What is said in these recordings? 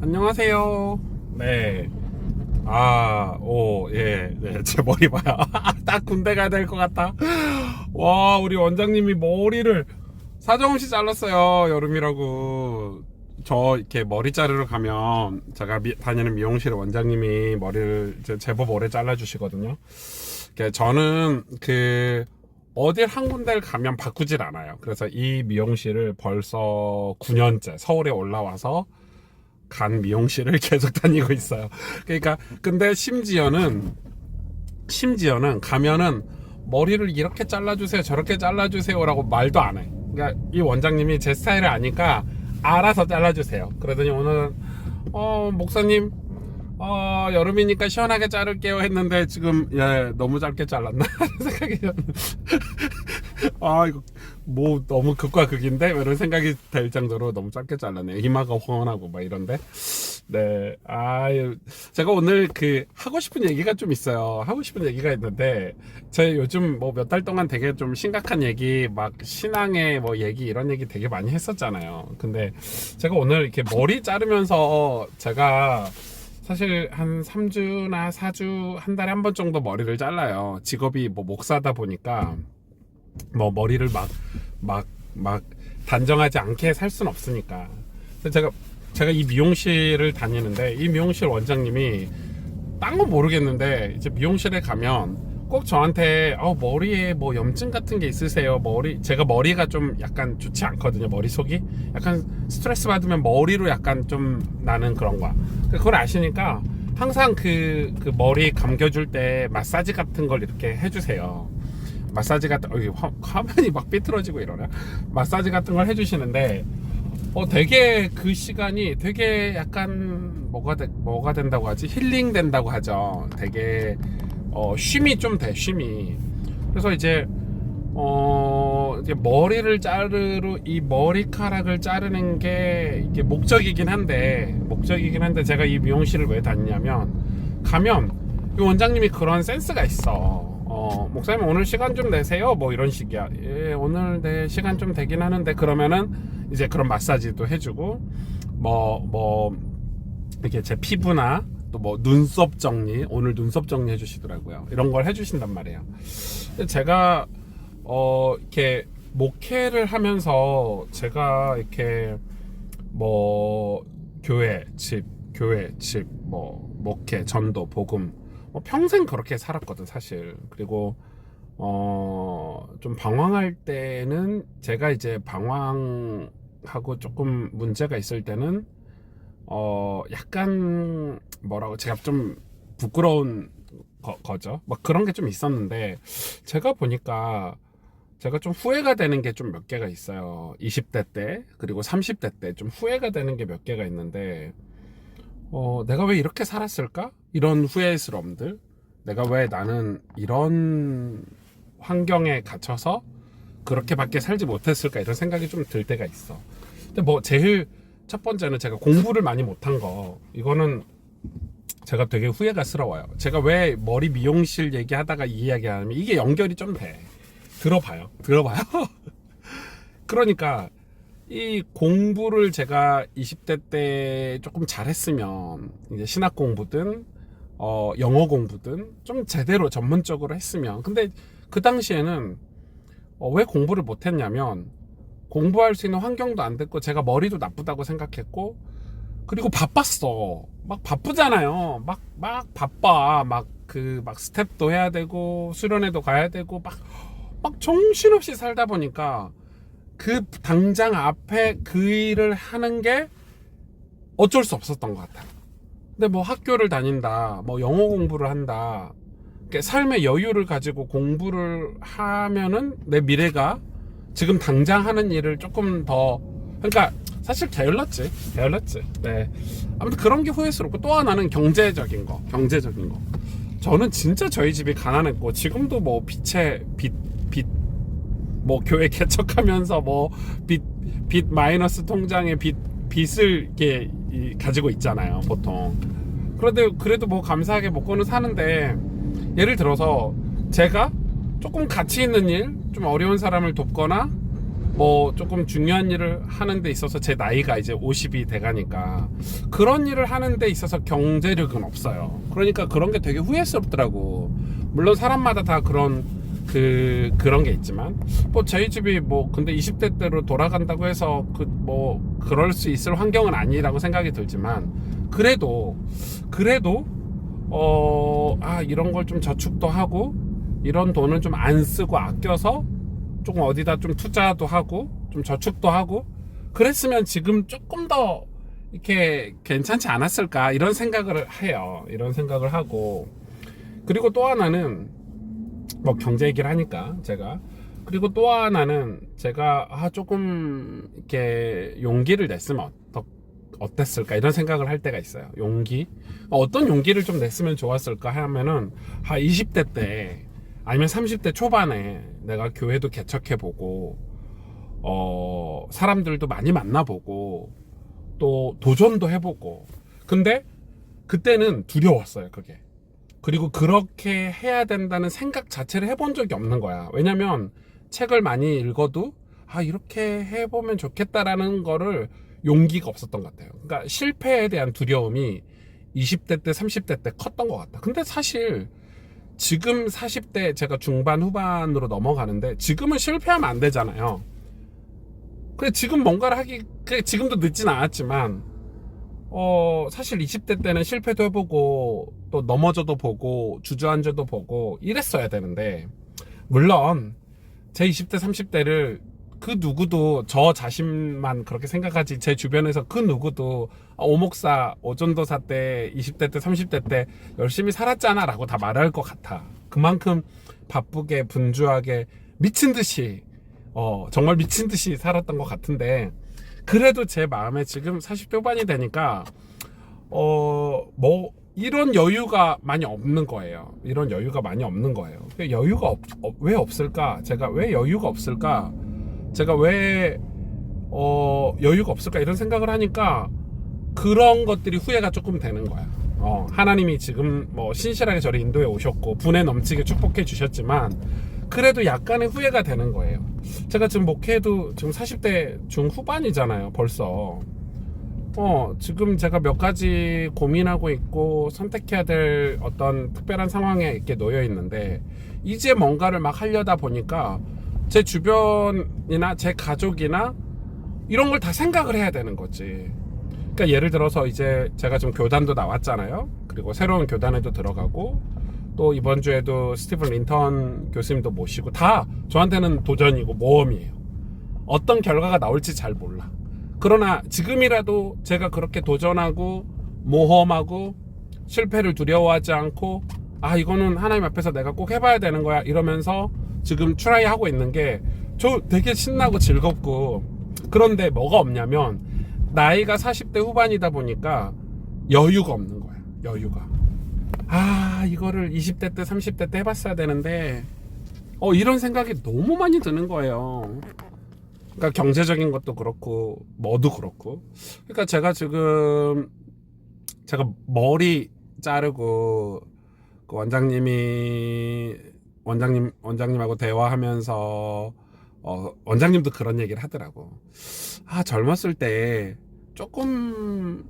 안녕하세요. 네. 네. 제 머리 봐요. 딱 군대 가야 될 것 같다. 와, 우리 원장님이 머리를 사정없이 잘랐어요. 여름이라고. 저 이렇게 머리 자르러 가면 제가 다니는 미용실에 원장님이 머리를 제법 오래 잘라주시거든요. 저는 어딜 한 군데를 가면 바꾸질 않아요. 그래서 이 미용실을 벌써 9년째 서울에 올라와서 간 미용실을 계속 다니고 있어요. 그러니까 근데 심지어는 가면은 머리를 이렇게 잘라주세요 저렇게 잘라주세요라고 말도 안 해. 그러니까 이 원장님이 제 스타일을 아니까 알아서 잘라주세요. 그러더니 오늘은 목사님 여름이니까 시원하게 자를게요 했는데 지금 너무 짧게 잘랐나 생각이 이거 뭐 너무 극과 극인데 이런 생각이 될 정도로 너무 짧게 잘랐네. 이마가 훤하고 막 이런데. 네. 제가 오늘 하고 싶은 얘기가 좀 있어요. 하고 싶은 얘기가 있는데 제가 요즘 뭐 몇 달 동안 되게 좀 심각한 얘기 막 신앙의 뭐 얘기 이런 얘기 되게 많이 했었잖아요. 근데 제가 오늘 이렇게 머리 자르면서 제가 사실 한 3주나 4주 한 달에 한 번 정도 머리를 잘라요. 직업이 뭐 목사다 보니까 뭐 머리를 막 단정하지 않게 살 순 없으니까. 그래서 제가 이 미용실을 다니는데 이 미용실 원장님이 딴 건 모르겠는데 이제 미용실에 가면 꼭 저한테 머리에 뭐 염증 같은 게 있으세요? 제가 머리가 좀 약간 좋지 않거든요. 머리속이 약간 스트레스 받으면 머리로 약간 좀 나는 그런 거야. 그걸 아시니까 항상 그 머리 감겨줄 때 마사지 같은 걸 이렇게 해주세요. 마사지 같은 화면이 막 삐뚤어지고 이러나 마사지 같은 걸 해주시는데 되게 그 시간이 되게 약간 뭐가 된다고 하지? 힐링 된다고 하죠. 되게 쉼이 좀 돼, 쉼이. 그래서 이제 머리를 자르러 이 머리카락을 자르는 게 이게 목적이긴 한데 제가 이 미용실을 왜 다니냐면 가면 이 원장님이 그런 센스가 있어. 목사님 오늘 시간 좀 내세요 뭐 이런 식이야. 예, 오늘 내 시간 좀 되긴 하는데 그러면은 이제 그런 마사지도 해주고 뭐 이렇게 제 피부나 또 뭐 눈썹 정리, 오늘 눈썹 정리 해주시더라고요. 이런 걸 해주신단 말이에요. 제가 이렇게 목회를 하면서 제가 이렇게 뭐 교회 집 뭐 목회 전도 복음 평생 그렇게 살았거든 사실. 그리고 좀 방황할 때는 제가 이제 방황하고 조금 문제가 있을 때는 약간 제가 좀 부끄러운 거죠. 막 그런 게 좀 있었는데 제가 보니까 제가 좀 후회가 되는 게 좀 몇 개가 있어요. 20대 때 그리고 30대 때 좀 후회가 되는 게 몇 개가 있는데 내가 왜 이렇게 살았을까? 이런 후회스러움들. 내가 왜 나는 이런 환경에 갇혀서 그렇게밖에 살지 못했을까? 이런 생각이 좀 들 때가 있어. 근데 뭐 제일 첫 번째는 제가 공부를 많이 못한 거. 이거는 제가 되게 후회가스러워요. 제가 왜 머리 미용실 얘기하다가 이 이야기 하냐면 이게 연결이 좀 돼. 들어봐요. 그러니까 이 공부를 제가 20대 때 조금 잘했으면 이제 신학 공부든 영어 공부든 좀 제대로 전문적으로 했으면. 근데 그 당시에는 왜 공부를 못했냐면 공부할 수 있는 환경도 안 됐고 제가 머리도 나쁘다고 생각했고 그리고 바빴어. 막 바쁘잖아요. 막 바빠. 막 스텝도 해야 되고 수련회도 가야 되고 막 정신없이 살다 보니까 당장 앞에 그 일을 하는 게 어쩔 수 없었던 것 같아요. 근데 뭐 학교를 다닌다, 뭐 영어 공부를 한다, 삶의 여유를 가지고 공부를 하면은 내 미래가 지금 당장 하는 일을 조금 더, 그러니까 사실 게을렀지. 네. 아무튼 그런 게 후회스럽고 또 하나는 경제적인 거. 저는 진짜 저희 집이 가난했고 지금도 뭐 뭐 교회 개척하면서 뭐 빚 마이너스 통장에 빚을 이렇게 가지고 있잖아요 보통. 그런데 그래도 뭐 감사하게 먹고는 사는데 예를 들어서 제가 조금 가치 있는 일, 좀 어려운 사람을 돕거나 뭐 조금 중요한 일을 하는 데 있어서 제 나이가 이제 50이 돼가니까 그런 일을 하는 데 있어서 경제력은 없어요. 그러니까 그런 게 되게 후회스럽더라고. 물론 사람마다 다 그런 게 있지만 뭐 저희 집이 뭐 근데 20대 때로 돌아간다고 해서 뭐 그럴 수 있을 환경은 아니라고 생각이 들지만 그래도 이런 걸 좀 저축도 하고 이런 돈을 좀 안 쓰고 아껴서 조금 어디다 좀 투자도 하고 좀 저축도 하고 그랬으면 지금 조금 더 이렇게 괜찮지 않았을까 이런 생각을 해요. 이런 생각을 하고 그리고 또 하나는 뭐 경제 얘기를 하니까 그리고 또 하나는 제가 조금 이렇게 용기를 냈으면 어땠을까 이런 생각을 할 때가 있어요. 용기 어떤 용기를 좀 냈으면 좋았을까 하면은 20대 때 아니면 30대 초반에 내가 교회도 개척해보고 사람들도 많이 만나보고 또 도전도 해보고 근데 그때는 두려웠어요. 그게 그리고 그렇게 해야 된다는 생각 자체를 해본 적이 없는 거야. 왜냐면 책을 많이 읽어도 이렇게 해보면 좋겠다라는 거를 용기가 없었던 것 같아요. 그러니까 실패에 대한 두려움이 20대 때 30대 때 컸던 것 같다. 근데 사실 지금 40대 제가 중반 후반으로 넘어가는데 지금은 실패하면 안 되잖아요. 그래 지금 뭔가를 그래 지금도 늦진 않았지만 사실 20대 때는 실패도 해보고 또 넘어져도 보고 주저앉아도 보고 이랬어야 되는데 물론 제 20대 30대를 그 누구도 저 자신만 그렇게 생각하지 제 주변에서 그 누구도 오목사 오전도사 때 20대 때 30대 때 열심히 살았잖아 라고 다 말할 것 같아. 그만큼 바쁘게 분주하게 미친듯이 정말 미친듯이 살았던 것 같은데 그래도 제 마음에 지금 40대 후반이 되니까 뭐 이런 여유가 많이 없는 거예요. 이런 여유가 많이 없는 거예요. 여유가 왜 없을까? 제가 왜 여유가 없을까? 제가 왜 여유가 없을까? 이런 생각을 하니까 그런 것들이 후회가 조금 되는 거야. 하나님이 지금 뭐 신실하게 저를 인도해 오셨고 분에 넘치게 축복해 주셨지만 그래도 약간의 후회가 되는 거예요. 제가 지금 목회도 지금 40대 중후반이잖아요. 벌써 지금 제가 몇 가지 고민하고 있고 선택해야 될 어떤 특별한 상황에 이렇게 놓여 있는데 이제 뭔가를 막 하려다 보니까 제 주변이나 제 가족이나 이런 걸 다 생각을 해야 되는 거지. 그러니까 예를 들어서 이제 제가 지금 교단도 나왔잖아요. 그리고 새로운 교단에도 들어가고 또 이번 주에도 스티븐 린턴 교수님도 모시고 다 저한테는 도전이고 모험이에요. 어떤 결과가 나올지 잘 몰라. 그러나 지금이라도 제가 그렇게 도전하고 모험하고 실패를 두려워하지 않고 이거는 하나님 앞에서 내가 꼭 해봐야 되는 거야 이러면서 지금 트라이 하고 있는 게 저 되게 신나고 즐겁고 그런데 뭐가 없냐면 나이가 40대 후반이다 보니까 여유가 없는 거야. 여유가 이거를 20대 때 30대 때 해봤어야 되는데 이런 생각이 너무 많이 드는 거예요. 그러니까 경제적인 것도 그렇고 뭐도 그렇고 그러니까 제가 머리 자르고 그 원장님하고 대화하면서 원장님도 그런 얘기를 하더라고. 젊었을 때 조금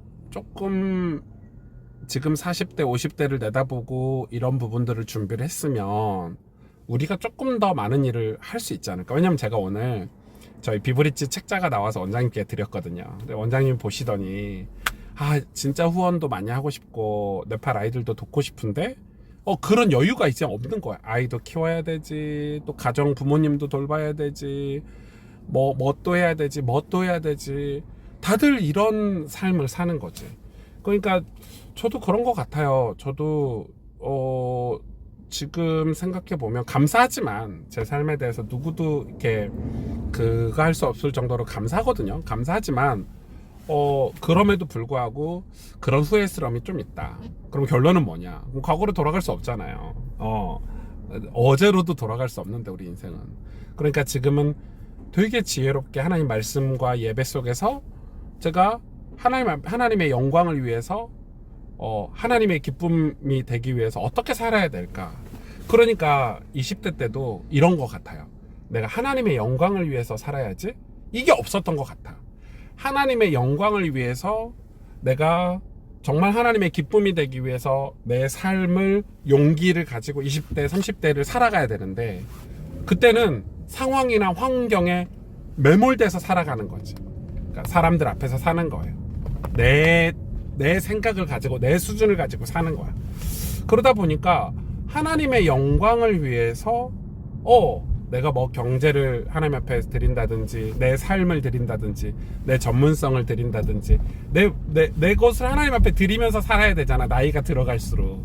지금 40대 50대를 내다보고 이런 부분들을 준비를 했으면 우리가 조금 더 많은 일을 할 수 있지 않을까. 왜냐면 제가 오늘 저희 비브리지 책자가 나와서 원장님께 드렸거든요. 근데 원장님 보시더니 진짜 후원도 많이 하고 싶고 네팔 아이들도 돕고 싶은데 그런 여유가 이제 없는 거야. 아이도 키워야 되지, 또 가정 부모님도 돌봐야 되지, 뭐 또 해야 되지, 다들 이런 삶을 사는 거지. 그러니까 저도 그런 것 같아요. 저도 지금 생각해 보면 감사하지만 제 삶에 대해서 누구도 이렇게 그거 할 수 없을 정도로 감사하거든요. 감사하지만 그럼에도 불구하고 그런 후회스러움이 좀 있다. 그럼 결론은 뭐냐? 그럼 과거로 돌아갈 수 없잖아요. 어제로도 돌아갈 수 없는데 우리 인생은. 그러니까 지금은 되게 지혜롭게 하나님 말씀과 예배 속에서 제가 하나님의 영광을 위해서 하나님의 기쁨이 되기 위해서 어떻게 살아야 될까? 그러니까 20대 때도 이런 것 같아요. 내가 하나님의 영광을 위해서 살아야지, 이게 없었던 것 같아. 하나님의 영광을 위해서 내가 정말 하나님의 기쁨이 되기 위해서 내 삶을, 용기를 가지고 20대 30대를 살아가야 되는데, 그때는 상황이나 환경에 매몰돼서 살아가는 거지. 그러니까 사람들 앞에서 사는 거예요. 내 생각을 가지고, 내 수준을 가지고 사는 거야. 그러다 보니까 하나님의 영광을 위해서 내가 뭐 경제를 하나님 앞에 드린다든지, 내 삶을 드린다든지, 내 전문성을 드린다든지, 내 것을 하나님 앞에 드리면서 살아야 되잖아, 나이가 들어갈수록.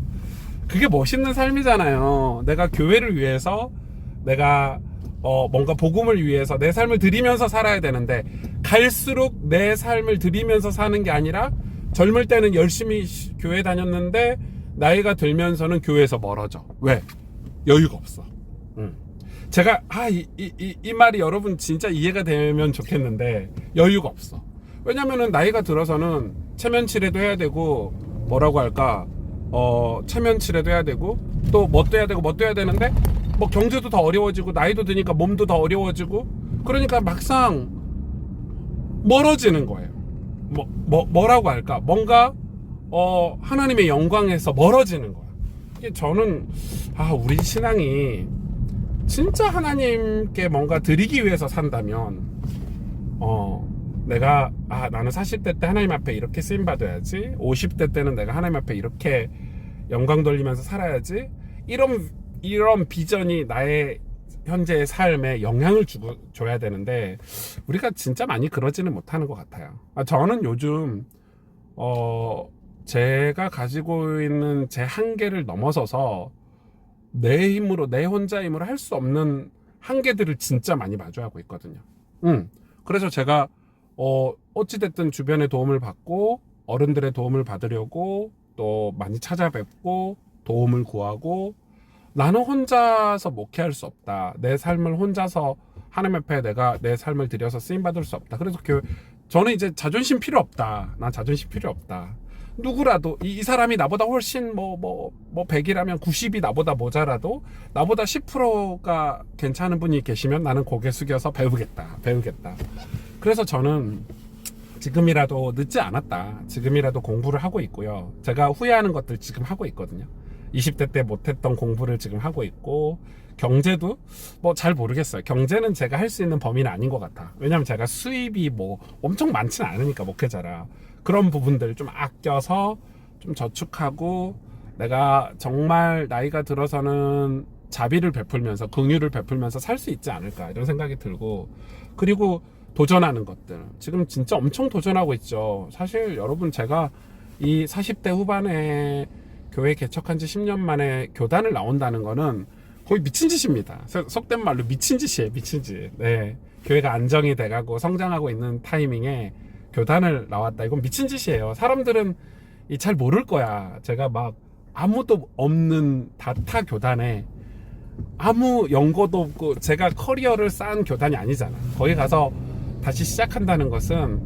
그게 멋있는 삶이잖아요. 내가 교회를 위해서, 내가 뭔가 복음을 위해서 내 삶을 드리면서 살아야 되는데, 갈수록 내 삶을 드리면서 사는 게 아니라, 젊을 때는 열심히 교회 다녔는데 나이가 들면서는 교회에서 멀어져. 왜? 여유가 없어. 제가 이 말이 여러분 진짜 이해가 되면 좋겠는데, 여유가 없어. 왜냐면은 나이가 들어서는 체면치레도 해야 되고, 뭐라고 할까, 체면치레도 해야 되고, 또 뭣도 해야 되고 뭣도 해야 되는데, 뭐 경제도 더 어려워지고, 나이도 드니까 몸도 더 어려워지고, 그러니까 막상 멀어지는 거예요. 뭐라고 할까, 뭔가 하나님의 영광에서 멀어지는 거야. 이게 저는 우리 신앙이 진짜 하나님께 뭔가 드리기 위해서 산다면, 내가 나는 40대 때 하나님 앞에 이렇게 쓰임 받아야지, 50대 때는 내가 하나님 앞에 이렇게 영광 돌리면서 살아야지, 이런 비전이 나의 현재의 삶에 영향을 줘야 되는데, 우리가 진짜 많이 그러지는 못하는 것 같아요. 저는 요즘 제가 가지고 있는 제 한계를 넘어서서 내 힘으로, 내 혼자 힘으로 할 수 없는 한계들을 진짜 많이 마주하고 있거든요. 그래서 제가 어찌됐든 주변의 도움을 받고, 어른들의 도움을 받으려고 또 많이 찾아뵙고 도움을 구하고, 나는 혼자서 목회할 수 없다, 내 삶을 혼자서 하나님 앞에 내가 내 삶을 들여서 쓰임받을 수 없다. 그래서 저는 이제 자존심 필요 없다, 난 자존심 필요 없다. 누구라도 이 사람이 나보다 훨씬 100이라면 90이 나보다 모자라도, 나보다 10%가 괜찮은 분이 계시면 나는 고개 숙여서 배우겠다. 그래서 저는 지금이라도 늦지 않았다, 지금이라도 공부를 하고 있고요. 제가 후회하는 것들 지금 하고 있거든요. 20대 때 못했던 공부를 지금 하고 있고, 경제도 잘 모르겠어요. 경제는 제가 할 수 있는 범위는 아닌 것 같아. 왜냐면 제가 수입이 엄청 많지는 않으니까, 목회자라. 그런 부분들 좀 아껴서 좀 저축하고, 내가 정말 나이가 들어서는 자비를 베풀면서, 긍휼을 베풀면서 살 수 있지 않을까, 이런 생각이 들고, 그리고 도전하는 것들 지금 진짜 엄청 도전하고 있죠. 사실 여러분, 제가 이 40대 후반에 교회 개척한 지 10년 만에 교단을 나온다는 거는 거의 미친 짓입니다. 속된 말로 미친 짓이에요, 미친 짓. 네, 교회가 안정이 돼가고 성장하고 있는 타이밍에 교단을 나왔다, 이건 미친 짓이에요. 사람들은 잘 모를 거야. 제가 막 아무도 없는 다타 교단에 아무 연고도 없고 제가 커리어를 쌓은 교단이 아니잖아. 거기 가서 다시 시작한다는 것은,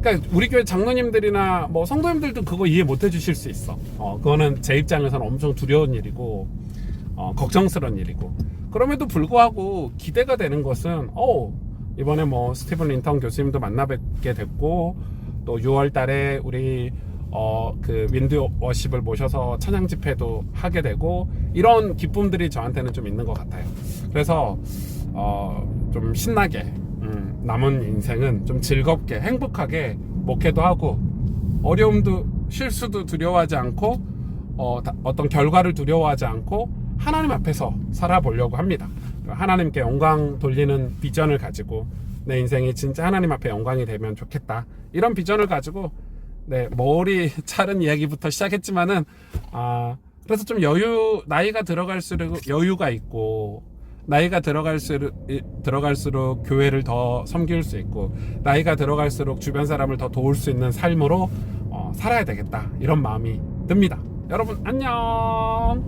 그러니까 우리 교회 장로님들이나 성도님들도 그거 이해 못 해주실 수 있어. 그거는 제 입장에서는 엄청 두려운 일이고, 걱정스러운 일이고, 그럼에도 불구하고 기대가 되는 것은, 이번에 스티븐 린턴 교수님도 만나 뵙게 됐고, 또 6월 달에 우리 그 윈드 워십을 모셔서 찬양 집회도 하게 되고, 이런 기쁨들이 저한테는 좀 있는 것 같아요. 그래서 좀 신나게, 남은 인생은 좀 즐겁게 행복하게 목회도 하고, 어려움도 실수도 두려워하지 않고, 어떤 결과를 두려워하지 않고 하나님 앞에서 살아보려고 합니다. 하나님께 영광 돌리는 비전을 가지고, 내 인생이 진짜 하나님 앞에 영광이 되면 좋겠다, 이런 비전을 가지고, 머리 차른 이야기부터 시작했지만은, 그래서 좀 나이가 들어갈수록 여유가 있고, 나이가 들어갈수록 교회를 더 섬길 수 있고, 나이가 들어갈수록 주변 사람을 더 도울 수 있는 삶으로 살아야 되겠다, 이런 마음이 듭니다. 여러분 안녕.